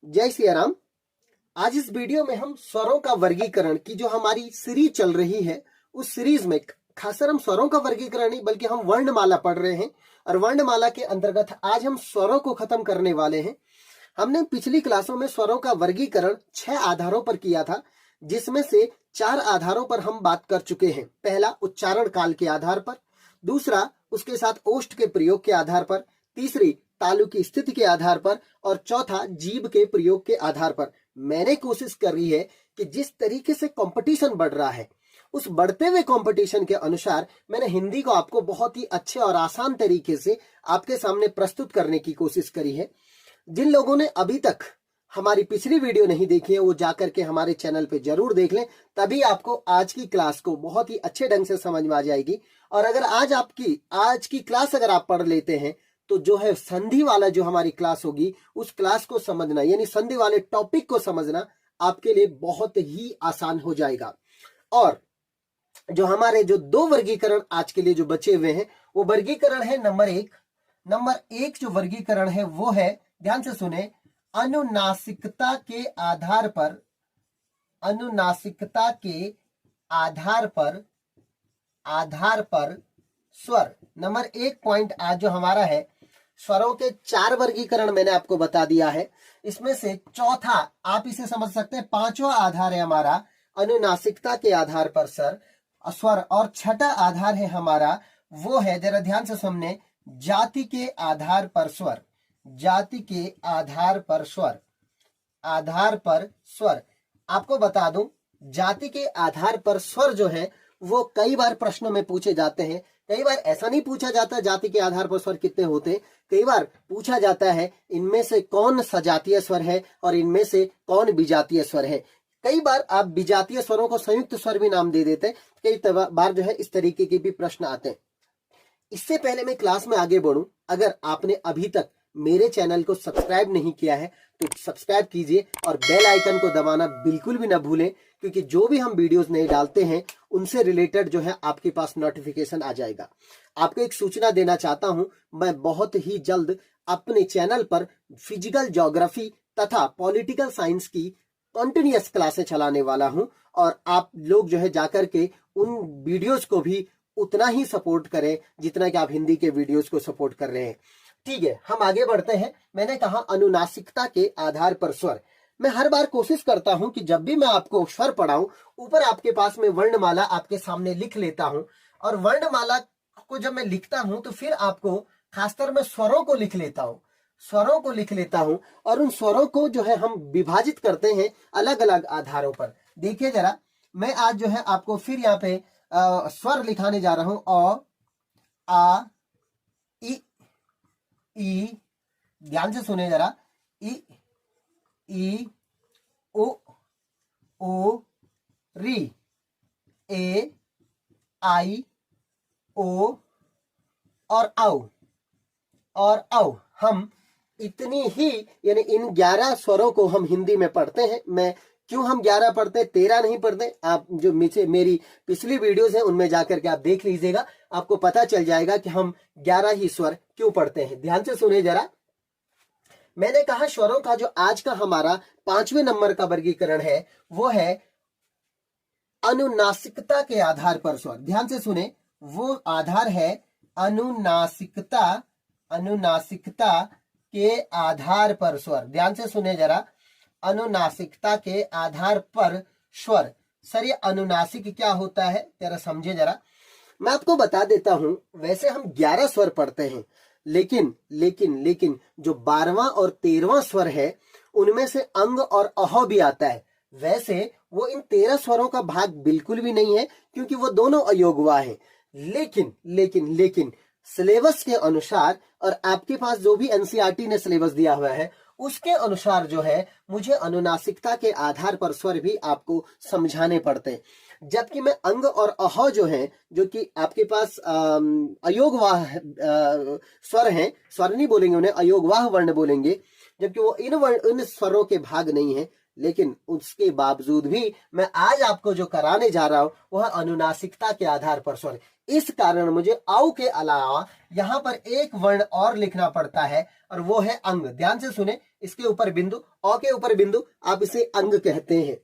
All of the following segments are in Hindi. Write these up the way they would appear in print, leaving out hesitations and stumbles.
जय सिया राम। आज इस वीडियो में हम स्वरों का वर्गीकरण की जो हमारी सीरीज चल रही है उस सीरीज में खासकर हम स्वरों का वर्गीकरण नहीं बल्कि हम वर्णमाला पढ़ रहे हैं और वर्णमाला के अंतर्गत आज हम स्वरों को खत्म करने वाले हैं। हमने पिछली क्लासों में स्वरों का वर्गीकरण 6 आधारों पर किया था, जिसमें से 4 आधारों पर हम बात कर चुके हैं। पहला उच्चारण काल के आधार पर, दूसरा उसके साथ ओष्ठ के प्रयोग के आधार पर, तीसरी तालु की स्थिति के आधार पर और चौथा जीभ के प्रयोग के आधार पर। मैंने कोशिश करी है कि जिस तरीके से कंपटीशन बढ़ रहा है उस बढ़ते हुए कंपटीशन के अनुसार मैंने हिंदी को आपको बहुत ही अच्छे और आसान तरीके से आपके सामने प्रस्तुत करने की कोशिश करी है। जिन लोगों ने अभी तक हमारी पिछली वीडियो नहीं देखी है वो जाकर के हमारे चैनल पे जरूर देख लें, तभी आपको आज की क्लास को बहुत ही अच्छे ढंग से समझ में आ जाएगी। और अगर आज की क्लास अगर आप पढ़ लेते हैं तो जो है संधि वाला जो हमारी क्लास होगी उस क्लास को समझना यानी संधि वाले टॉपिक को समझना आपके लिए बहुत ही आसान हो जाएगा। और जो हमारे जो 2 वर्गीकरण आज के लिए जो बचे हुए हैं वो वर्गीकरण है नंबर एक जो वर्गीकरण है वो है, ध्यान से सुने, अनुनासिकता के आधार पर स्वर। नंबर 1 पॉइंट आज जो हमारा है स्वरों के 4 वर्गीकरण मैंने आपको बता दिया है। इसमें से चौथा आप इसे समझ सकते हैं, 5वां आधार है हमारा अनुनासिकता के आधार पर स्वर और छठा आधार है हमारा वो है, जरा ध्यान से सुनने, जाति के आधार पर स्वर। आपको बता दूं जाति के आधार पर स्वर जो है वो कई बार प्रश्नों में पूछे जाते हैं। कई बार ऐसा नहीं पूछा जाता जाति के आधार पर स्वर कितने होते हैं, कई बार पूछा जाता है इनमें से कौन सजातीय स्वर है और इनमें से कौन विजातीय स्वर है। कई बार आप विजातीय स्वरों को संयुक्त स्वर भी नाम दे देते हैं। कई बार जो है इस तरीके के भी प्रश्न आते हैं। इससे पहले मैं क्लास में आगे बढ़ूं, अगर आपने अभी तक मेरे चैनल को सब्सक्राइब नहीं किया है तो सब्सक्राइब कीजिए और बेल आइकन को दबाना बिल्कुल भी ना भूलें, क्योंकि जो भी हम वीडियोस नए डालते हैं उनसे रिलेटेड जो है आपके पास नोटिफिकेशन आ जाएगा। आपको एक सूचना देना चाहता हूं, मैं बहुत ही जल्द अपने चैनल पर फिजिकल ज्योग्राफी तथा पॉलिटिकल साइंस की कंटिन्यूअस क्लासें चलाने वाला हूं और आप लोग जो है जाकर के उन वीडियोस को भी उतना ही सपोर्ट करें जितना कि आप हिंदी के वीडियोस को सपोर्ट कर रहे हैं। ठीक है, हम आगे बढ़ते हैं। मैंने कहा अनुनासिकता के आधार पर स्वर। मैं हर बार कोशिश करता हूं कि जब भी मैं आपको स्वर पढ़ाऊं ऊपर आपके पास में वर्णमाला आपके सामने लिख लेता हूं, और वर्णमाला को जब मैं लिखता हूं तो फिर आपको खासकर मैं स्वरों को लिख लेता हूं और उन स्वरों को जो है हम विभाजित करते हैं अलग अलग आधारों पर। देखिए जरा, मैं आज जो है आपको फिर यहाँ पे स्वर लिखाने जा रहा हूं। अ, आ, ई, ध्यान से सुने जरा, ई, ओ, री, ए, आई, ओ और औ। हम इतनी ही यानी इन 11 स्वरों को हम हिंदी में पढ़ते हैं। मैं क्यों हम 11 पढ़ते हैं, 13 नहीं पढ़ते, आप जो मेरी पिछली वीडियोस हैं उनमें जाकर के आप देख लीजिएगा, आपको पता चल जाएगा कि हम 11 ही स्वर क्यों पढ़ते हैं। ध्यान से सुने जरा, मैंने कहा स्वरों का जो आज का हमारा 5वें नंबर का वर्गीकरण है वो है अनुनासिकता के आधार पर स्वर। ध्यान से सुने, वो आधार है अनुनासिकता के आधार पर स्वर। ध्यान से सुने जरा, अनुनासिकता के आधार पर स्वर। सर ये अनुनासिक क्या होता है जरा समझे जरा। मैं आपको बता देता हूं, वैसे हम 11 स्वर पढ़ते हैं, लेकिन जो 12वां और 13वां स्वर है उनमें से अंग और अह भी आता है। वैसे वो इन 13 स्वरों का भाग बिल्कुल भी नहीं है क्योंकि वो दोनों अयोगवा हैं। लेकिन सिलेबस के अनुसार और आपके पास जो भी एनसीईआरटी ने सिलेबस दिया हुआ है उसके अनुसार जो है मुझे अनुनासिकता के आधार पर स्वर भी आपको समझाने पड़ते हैं। जबकि मैं अंग और अह जो है, जो कि आपके पास अयोगवाह स्वर हैं, स्वर नहीं बोलेंगे उन्हें, अयोगवाह वर्ण बोलेंगे, जबकि वो इन स्वरों के भाग नहीं है। लेकिन उसके बावजूद भी मैं आज आपको जो कराने जा रहा हूं वह अनुनासिकता के आधार पर स्वर। इस कारण मुझे औ के अलावा यहां पर एक वर्ण और लिखना पड़ता है और वो है अंग। ध्यान से सुने, इसके ऊपर बिंदु, औ के ऊपर बिंदु, आप इसे अंग कहते हैं।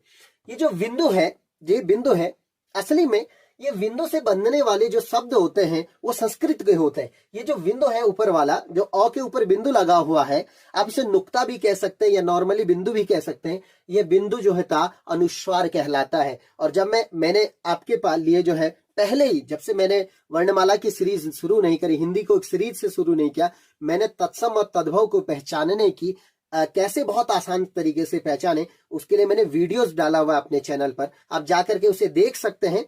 ये जो बिंदु है, ये बिंदु है, असली में ये बिंदु से बनने वाले जो शब्द होते हैं वो संस्कृत के होते हैं। ये जो बिंदु है ऊपर वाला, जो औ के ऊपर बिंदु लगा हुआ है, आप इसे नुक्ता भी कह सकते हैं या नॉर्मली बिंदु भी कह सकते हैं। ये बिंदु जो है अनुस्वार कहलाता है। और जब मैंने आपके पास लिए जो है, पहले ही जब से मैंने वर्णमाला की सीरीज शुरू नहीं करी, हिंदी को एक सीरीज से शुरू नहीं किया, मैंने तत्सम और तद्भव को पहचानने की कैसे बहुत आसान तरीके से पहचाने, उसके लिए मैंने वीडियोस डाला हुआ अपने चैनल पर, आप जाकर के उसे देख सकते हैं।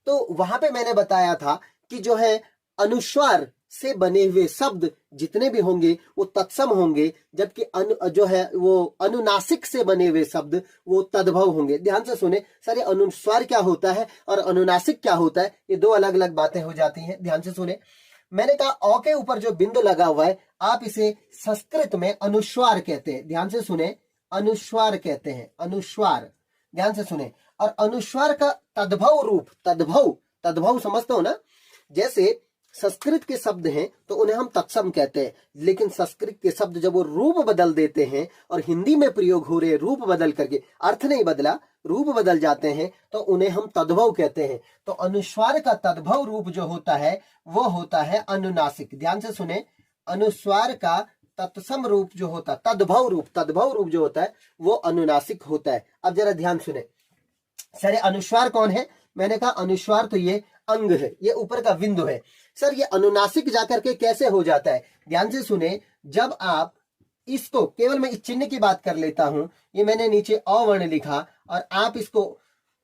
तो वहां पे मैंने बताया था कि जो है अनुस्वार से बने हुए शब्द जितने भी होंगे वो तत्सम होंगे, जबकि जो है वो अनुनासिक से बने हुए शब्द वो तद्भव होंगे। ध्यान से सुने सर, ये अनुस्वार क्या होता है और अनुनासिक क्या होता है, ये दो अलग अलग बातें हो जाती हैं। ध्यान से सुने, मैंने कहा औ के ऊपर जो बिंदु लगा हुआ है आप इसे संस्कृत में अनुस्वार कहते हैं। ध्यान से सुने, अनुस्वार कहते हैं, अनुस्वार। ध्यान से सुने, और अनुस्वार का तद्भव रूप, तद्भव, तद्भव समझते हो ना, जैसे संस्कृत के शब्द हैं तो उन्हें हम तत्सम कहते हैं, लेकिन संस्कृत के शब्द जब वो रूप बदल देते हैं और हिंदी में प्रयोग हो रहे रूप बदल करके, अर्थ नहीं बदला, रूप बदल जाते हैं, तो उन्हें हम तद्भव कहते हैं। तो अनुस्वार का तद्भव रूप जो होता है वो होता है अनुनासिक। ध्यान से सुने, अनुस्वार का तत्सम रूप जो होता है, तद्भव रूप जो होता है वो अनुनासिक होता है। अब जरा ध्यान सुने, सर अनुस्वार कौन है? मैंने कहा अनुस्वार तो ये अंग है, ये ऊपर का बिंदु है। सर ये अनुनासिक जाकर के कैसे हो जाता है? ध्यान से सुने, जब आप इसको, केवल मैं इस चिन्ह की बात कर लेता हूं, ये मैंने नीचे अ वर्ण लिखा और आप इसको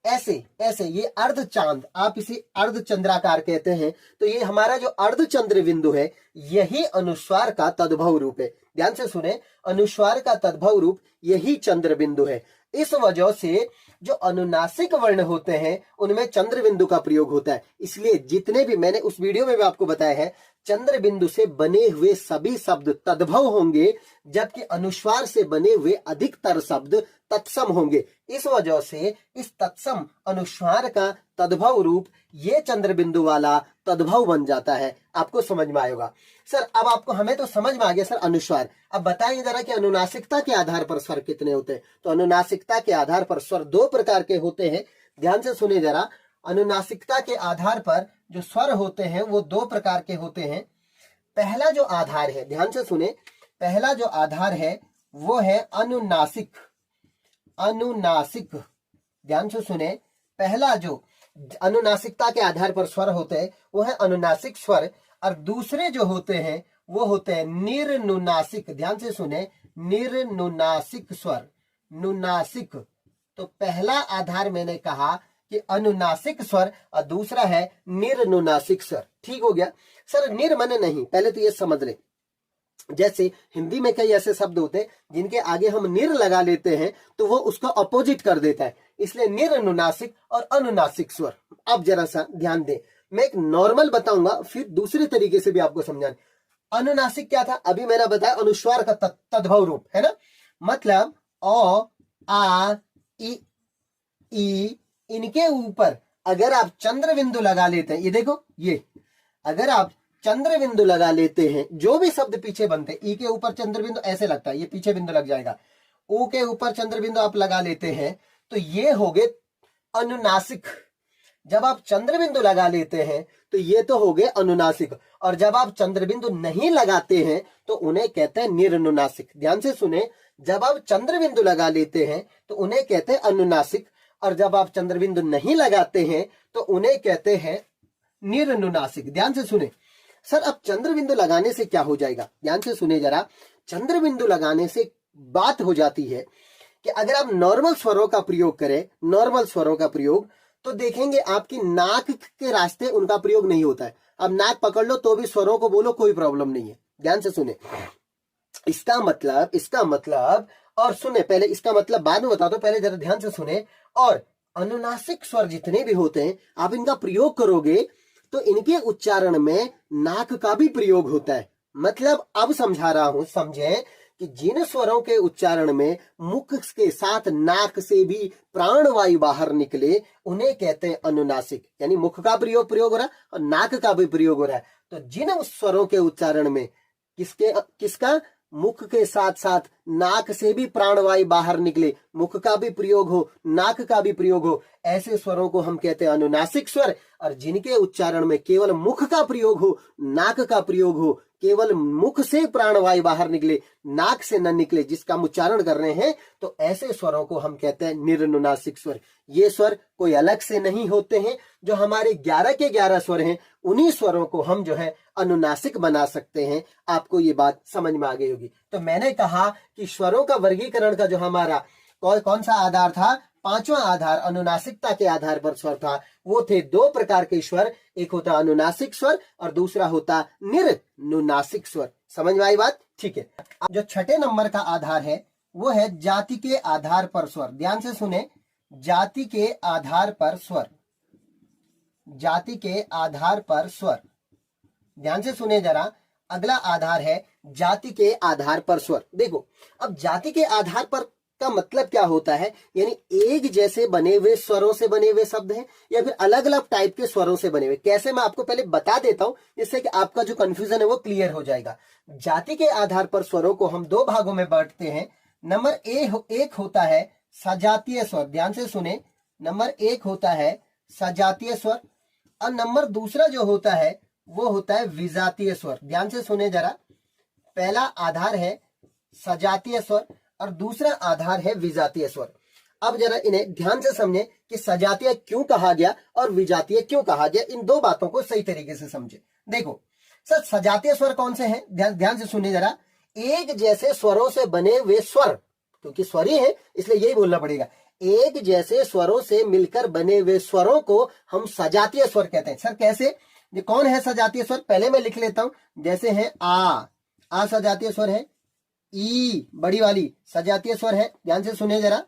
ऐसे ऐसे, ये अर्ध चांद, आप इसे अर्ध चंद्राकार कहते हैं, तो ये हमारा जो अर्ध चंद्र बिंदु है यही अनुस्वार का तद्भव रूप है। ध्यान से सुने, अनुस्वार का तद्भव रूप यही चंद्र बिंदु है। इस वजह से जो अनुनासिक वर्ण होते हैं उनमें चंद्र बिंदु का प्रयोग होता है। इसलिए जितने भी मैंने उस वीडियो में भी आपको बताया है, चंद्र बिंदु से बने हुए सभी शब्द तद्भव होंगे, जबकि अनुस्वार से बने हुए अधिकतर शब्द तत्सम होंगे। इस वजह से इस तत्सम अनुस्वार का तद्भव रूप ये चंद्र बिंदु वाला तद्भव बन जाता है। आपको समझ में आएगा सर? अब आपको, हमें तो समझ में आ गया सर अनुस्वार। अब बताइए जरा कि अनुनासिकता के आधार पर स्वर कितने होते हैं? तो अनुनासिकता के आधार पर स्वर दो प्रकार के होते हैं। ध्यान से सुने जरा, अनुनासिकता के आधार पर जो स्वर होते हैं वो दो प्रकार के होते हैं। पहला जो आधार है, ध्यान से सुने, पहला जो आधार है वो है अनुनासिक, अनुनासिक। ध्यान से सुने, पहला जो अनुनासिकता के आधार पर स्वर होते हैं वो है अनुनासिक स्वर, और दूसरे जो होते हैं वो होते हैं निर्नुनासिक। ध्यान से सुने, निर्नुनासिक स्वर, नुनासिक। तो पहला आधार मैंने कहा कि अनुनासिक स्वर और दूसरा है निर्नुनासिक स्वर। ठीक हो गया सर? निर्मन नहीं, पहले तो ये समझ ले, जैसे हिंदी में कई ऐसे शब्द होते हैं जिनके आगे हम निर लगा लेते हैं तो वो उसका अपोजिट कर देता है, इसलिए निर्नुनासिक और अनुनासिक स्वर। अब जरा सा ध्यान दें, मैं एक नॉर्मल बताऊंगा फिर दूसरे तरीके से भी आपको समझाने। अनुनासिक क्या था? अभी मैंने बताया अनुस्वार का तद्भव रूप है ना, मतलब अ, आ, ई, इनके ऊपर अगर आप चंद्र बिंदु लगा लेते हैं, ये देखो, ये अगर आप चंद्र बिंदु लगा लेते हैं, जो भी शब्द पीछे बनते हैं, ई के ऊपर चंद्र बिंदु ऐसे लगता है, ये पीछे बिंदु लग जाएगा, ओ के ऊपर चंद्र बिंदु आप लगा लेते हैं तो ये हो गए अनुनासिक। जब आप चंद्र बिंदु लगा लेते हैं तो ये तो हो गए अनुनासिक, और जब आप चंद्र बिंदु नहीं लगाते हैं तो उन्हें कहते हैं निर्नुनासिक। ध्यान से सुने, जब आप चंद्र बिंदु लगा लेते हैं तो उन्हें कहते हैं अनुनासिक, और जब आप चंद्र बिंदु नहीं लगाते हैं तो उन्हें कहते हैं निर्नुनासिक। ध्यान से सुने सर, अब चंद्र बिंदु लगाने से क्या हो जाएगा? ध्यान से सुने जरा, चंद्र बिंदु लगाने से बात हो जाती है कि अगर आप नॉर्मल स्वरों का प्रयोग करें, नॉर्मल स्वरों का प्रयोग, तो देखेंगे आपकी नाक के रास्ते उनका प्रयोग नहीं होता है। अब नाक पकड़ लो तो भी स्वरों को बोलो, कोई प्रॉब्लम नहीं है। ध्यान से सुने, इसका मतलब और सुने, पहले इसका मतलब बाद में बता दो, पहले जरा ध्यान से सुने। और अनुनासिक स्वर जितने भी होते हैं आप इनका प्रयोग करोगे तो इनके उच्चारण में नाक का भी प्रयोग होता है। मतलब अब समझा रहा हूं, समझे कि जिन स्वरों के उच्चारण में मुख के साथ नाक से भी प्राणवायु बाहर निकले उन्हें कहते हैं अनुनासिक, यानी मुख का प्रयोग हो रहा है और नाक का भी प्रयोग हो रहा है। तो जिन स्वरों के उच्चारण में किसका मुख के साथ साथ नाक से भी प्राणवायु बाहर निकले, मुख का भी प्रयोग हो नाक का भी प्रयोग हो, ऐसे स्वरों को हम कहते हैं अनुनासिक स्वर। और जिनके उच्चारण में केवल मुख का प्रयोग हो नाक का प्रयोग हो, केवल मुख से प्राणवायु बाहर निकले नाक से न निकले, जिसका हम उच्चारण कर रहे हैं, तो ऐसे स्वरों को हम कहते हैं निरनुनासिक स्वर। ये स्वर कोई अलग से नहीं होते हैं, जो हमारे 11 के 11 स्वर हैं उन्हीं स्वरों को हम जो है अनुनासिक बना सकते हैं। आपको ये बात समझ में आ गई होगी। तो मैंने कहा कि स्वरों का वर्गीकरण का जो हमारा कौन सा आधार था, पांचवा आधार अनुनासिकता के आधार पर स्वर था। वो थे 2 प्रकार के स्वर, एक होता अनुनासिक स्वर और दूसरा होता निरनुनासिक स्वर। समझ में आई बात? ठीक है। जो छठे नंबर का आधार है वो है जाति के आधार पर स्वर। ध्यान से सुने, जाति के आधार पर स्वर, जाति के आधार पर स्वर। ध्यान से सुने जरा, अगला आधार है जाति के आधार पर स्वर। देखो, अब जाति के आधार पर का मतलब क्या होता है, यानी एक जैसे बने हुए स्वरों से बने हुए शब्द हैं या फिर अलग अलग टाइप के स्वरों से बने हुए। कैसे, मैं आपको पहले बता देता हूं जिससे कि आपका जो कंफ्यूजन है वो क्लियर हो जाएगा। जाति के आधार पर स्वरों को हम 2 भागों में बांटते हैं। नंबर एक होता है सजातीय स्वर। ध्यान से सुने, नंबर 1 होता है सजातीय स्वर और नंबर दूसरा जो होता है वो होता है विजातीय स्वर। ध्यान से सुने जरा, पहला आधार है सजातीय स्वर और दूसरा आधार है विजातीय स्वर। अब जरा इन्हें ध्यान से समझे कि सजातीय क्यों कहा गया और विजातीय क्यों कहा गया, इन 2 बातों को सही तरीके से समझे। देखो सर, सजातीय स्वर कौन से हैं, ध्यान से सुनिए जरा। एक जैसे स्वरों से बने हुए स्वर, क्योंकि स्वर ही है इसलिए यही बोलना पड़ेगा, एक जैसे स्वरों से मिलकर बने हुए स्वरों को हम सजातीय स्वर कहते हैं। सर कैसे, ये कौन है सजातीय स्वर, पहले मैं लिख लेता हूं। जैसे है आ सजातीय स्वर है, ई बड़ी वाली सजातीय स्वर है। ध्यान से सुनिए जरा,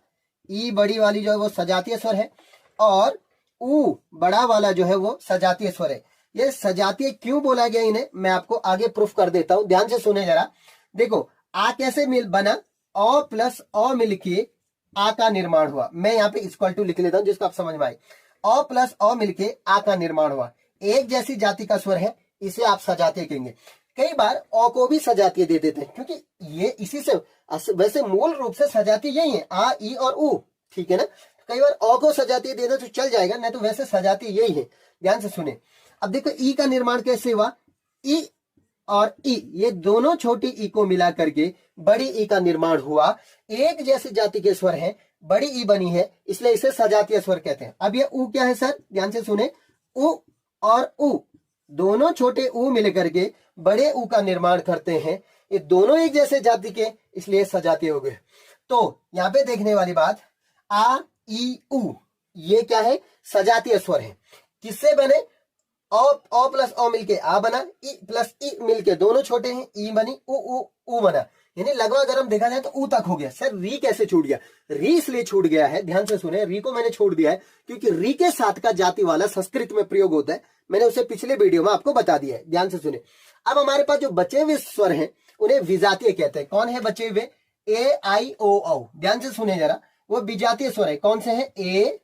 ई बड़ी वाली जो है वो सजातीय स्वर है और ऊ बड़ा वाला जो है वो सजातीय स्वर है। ये सजातीय क्यों बोला गया इन्हें, मैं आपको आगे प्रूफ कर देता हूं। ध्यान से सुने जरा। देखो, आ कैसे बना, अ प्लस अ मिलके आ का निर्माण हुआ। मैं यहाँ पे इक्वल टू लिख लेता हूं जिसको आप समझ में आए। अ प्लस अ मिलके आ का निर्माण हुआ। एक जैसी जाति का स्वर है, इसे आप सजातीय कहेंगे। कई बार अ को भी सजातीय दे देते हैं, क्योंकि ये इसी से, वैसे मूल रूप से सजातीय यही है, आ ई और ऊ, ठीक है ना। कई बार अ को सजातीय दे दो तो चल जाएगा, नहीं तो वैसे सजातीय यही है। ध्यान से सुने। अब देखो, ई का निर्माण कैसे हुआ, ई और ई, ये दोनों छोटी ई को मिला करके बड़ी ई का निर्माण हुआ। एक जैसी जाति के स्वर हैं, बड़ी ई बनी है, इसलिए इसे सजातीय स्वर कहते हैं। अब ये ऊ क्या है सर, ध्यान से सुने, ऊ और ऊ दोनों छोटे ऊ मिलकर के बड़े ऊ का निर्माण करते हैं। ये दोनों एक जैसे जाति के, इसलिए सजातीय हो गए। तो यहाँ पे देखने वाली बात, आ ई ऊ ये क्या है, सजातीय स्वर है। किससे बने, अ प्लस अ मिलके आ बना, ई प्लस ई मिलके दोनों छोटे हैं, ई बनी, ऊ बना। यानी लगभग अगर हम देखा जाए तो ऊ तक हो गया। सर री कैसे छूट गया, री इसलिए छूट गया है, ध्यान से सुने, री को मैंने छोड़ दिया है क्योंकि री के साथ का जाति वाला संस्कृत में प्रयोग होता है। मैंने उसे पिछले वीडियो में आपको बता दिया है, ध्यान से सुने। अब हमारे पास जो बचे हुए स्वर हैं उन्हें विजातीय कहते हैं। कौन है बचे हुए, ए आई ओ औ। ध्यान से सुने जरा, वो विजातीय स्वर है। कौन से हैं, ए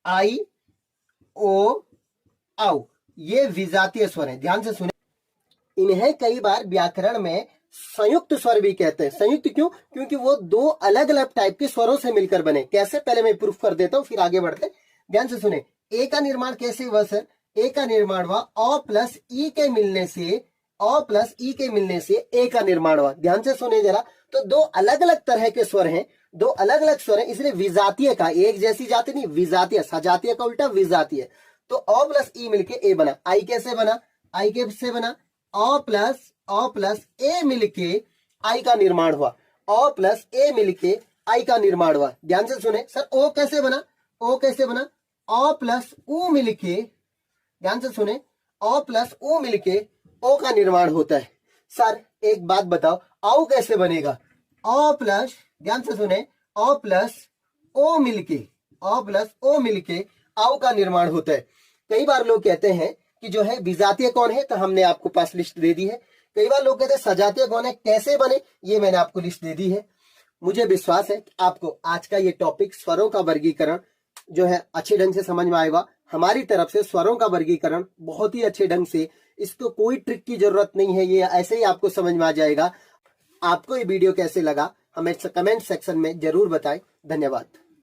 आई ओ औ, ये विजातीय स्वर है। ध्यान से सुने। इन्हें कई बार व्याकरण में संयुक्त स्वर भी कहते हैं। संयुक्त क्यों, क्योंकि वो 2 अलग अलग टाइप के स्वरों से मिलकर बने। कैसे, पहले मैं प्रूफ कर देता हूं फिर आगे बढ़ते। ध्यान से सुने, ए का निर्माण कैसे हुआ सर, ए का निर्माण हुआ अ प्लस ई के मिलने से, अ प्लस ई के मिलने से ए का निर्माण हुआ। ध्यान से सुने जरा। तो 2 अलग अलग तरह के स्वर हैं, 2 अलग अलग स्वर हैं, इसलिए विजातीय का, एक जैसी जाति नहीं, विजातीय, सजातीय का उल्टा विजातीय। तो अ प्लस ई मिलके ए बना। आई कैसे बना, आई कैसे बना, अ प्लस ए मिलके आई का निर्माण हुआ, अ प्लस ए मिलके आई का निर्माण हुआ। ध्यान से सुने सर, ओ कैसे बना, ओ कैसे बना, अ प्लस ऊ मिलके, ध्यान से सुने, अ प्लस ऊ मिलके ओ का निर्माण होता है। सर एक बात बताओ, औ कैसे बनेगा, अ प्लस, ध्यान से सुने, अ प्लस ओ मिलके, अ प्लस ओ मिलके औ का निर्माण होता है। कई बार लोग कहते हैं कि जो है विजातीय कौन है, तो हमने आपको पास लिस्ट दे दी है। कई बार लोग कहते हैं सजातीय कौन है, कैसे बने, ये मैंने आपको लिस्ट दे दी है। मुझे विश्वास है कि आपको आज का ये टॉपिक स्वरों का वर्गीकरण जो है अच्छे ढंग से समझ में आएगा। हमारी तरफ से स्वरों का वर्गीकरण बहुत ही अच्छे ढंग से, इसको कोई ट्रिक की जरूरत नहीं है, ये ऐसे ही आपको समझ में आ जाएगा। आपको ये वीडियो कैसे लगा हमें कमेंट सेक्शन में जरूर बताएं। धन्यवाद।